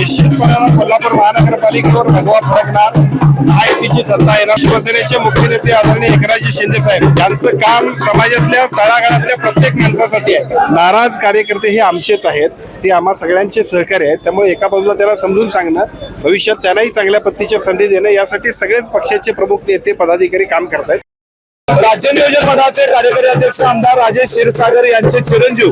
निश्चितपणे कोल्हापूर महानगरपालिकेवर भगवा फडकणार. महायुतीची सत्ता येणार. शिवसेनेचे मुख्य नेते आदरणीय एकनाथजी शिंदे साहेब यांचं काम समाजातल्या तळागाळातल्या प्रत्येक माणसासाठी आहे. नाराज कार्यकर्ते हे आमचेच आहेत, ते आम्हा सगळ्यांचे सहकारी आहेत. त्यामुळे एका बाजूला त्यांना समजून सांगणं, भविष्यात त्यांनाही चांगल्या पद्धतीच्या संधी देणं, यासाठी सगळेच पक्षाचे प्रमुख नेते पदाधिकारी काम करत आहेत. राज्य नियोजन मंडळाचे कार्यकारी अध्यक्ष आमदार राजेश क्षीरसागर यांचे चिरंजीव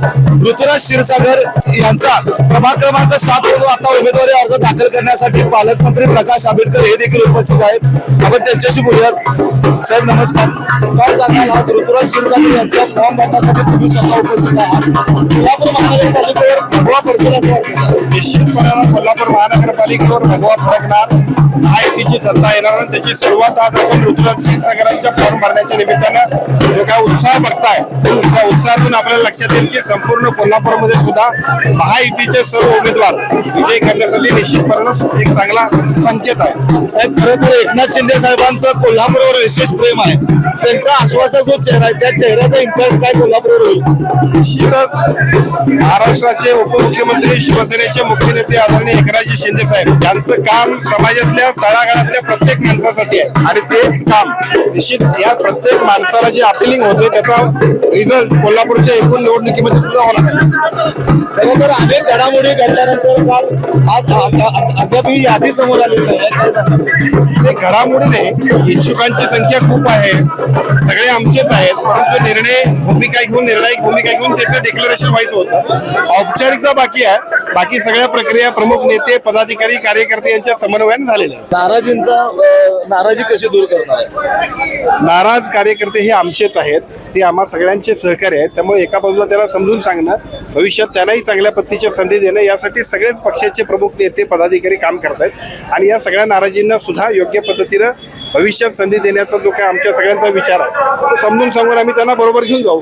ऋतुराज क्षीरसागर यांचा प्रभाग क्रमांक 7 मधून आता उमेदवारी अर्ज दाखल करण्यासाठी पालकमंत्री प्रकाश आंबेडकर हे देखील उपस्थित आहेत. आपण त्यांच्याशी बोलूयात. साहेब नमस्कार, काय सांगाल आज ऋतुराज क्षीरसागर यांच्या फॉर्म भरण्यासाठी तुम्ही स्वतः उपस्थित आहात. कोल्हापूर महानगरपालिकेवर भगवा फडकेल असं वाटतं? निश्चितपणे कोल्हापूर महानगरपालिकेवर भगवा फडकणार. महायुतीची सत्ता येणार आणि त्याची सुरुवात आज आपण ऋतुराज क्षीरसागरांच्या फॉर्म भरण्याच्या निमित्तानं जो काय उत्साह बघताय, त्या उत्साहातून आपल्याला लक्षात येईल की संपूर्ण कोल्हापूरमध्ये सुद्धा महायुतीचे सर्व उमेदवार विजय करण्यासाठी निश्चितपणे एक चांगला संकेत आहे. साहेब, खरं तर एकनाथ शिंदे साहेबांचं कोल्हापूरवर विशेष प्रेम आहे. त्यांचा आश्वासा जो चेहरा आहे, त्या चेहऱ्याचा इम्पॅक्ट काय कोल्हापूरवर होईल? निश्चितच महाराष्ट्राचे उपमुख्यमंत्री शिवसेनेचे मुख्य नेते आदरणीय एकनाथजी शिंदे साहेब यांचं काम समाजातल्या तळागाळातल्या प्रत्येक माणसासाठी आहे. आणि तेच काम निश्चित या प्रत्येक माणसाला जे अपिलिंग होते त्याचा रिझल्ट कोल्हापूरच्या एकूण निवडणुकीमध्ये सुद्धा होणार आहे. खरं तर अनेक घडामोडी घडल्यानंतर काल आज अद्यापही यादी समोर आलेली आहे. घडामोडी नाही, इच्छुकांची संख्या खूप आहे, सगळे आमचेच आहेत. परंतु निर्णायक भूमिका घेऊन त्याचं डिक्लेरेशन व्हायचं होतं. औपचारिकता बाकी आहे. बाकी सगळ्या प्रक्रिया प्रमुख नेते पदाधिकारी कार्यकर्ते यांच्या समन्वयाने झालेल्या आहेत. नाराजी कशी दूर करणार आहे? नाराज कार्यकर्ते हे आमचेच आहेत, ते आम्हा सगळ्यांचे सहकारी आहेत. त्यामुळे एका बाजूला त्यांना समजून सांगणं, भविष्यात त्यांनाही चांगल्या पद्धतीच्या संधी देणं, यासाठी सगळेच पक्षाचे प्रमुख नेते पदाधिकारी काम करत आहेत. आणि या सगळ्या नाराजींना सुद्धा योग्य पद्धतीनं भविष्यात संधी देण्याचा जो काय आमच्या सगळ्यांचा विचार आहे तो समजून सांगून आम्ही त्यांना बरोबर घेऊन जाऊ.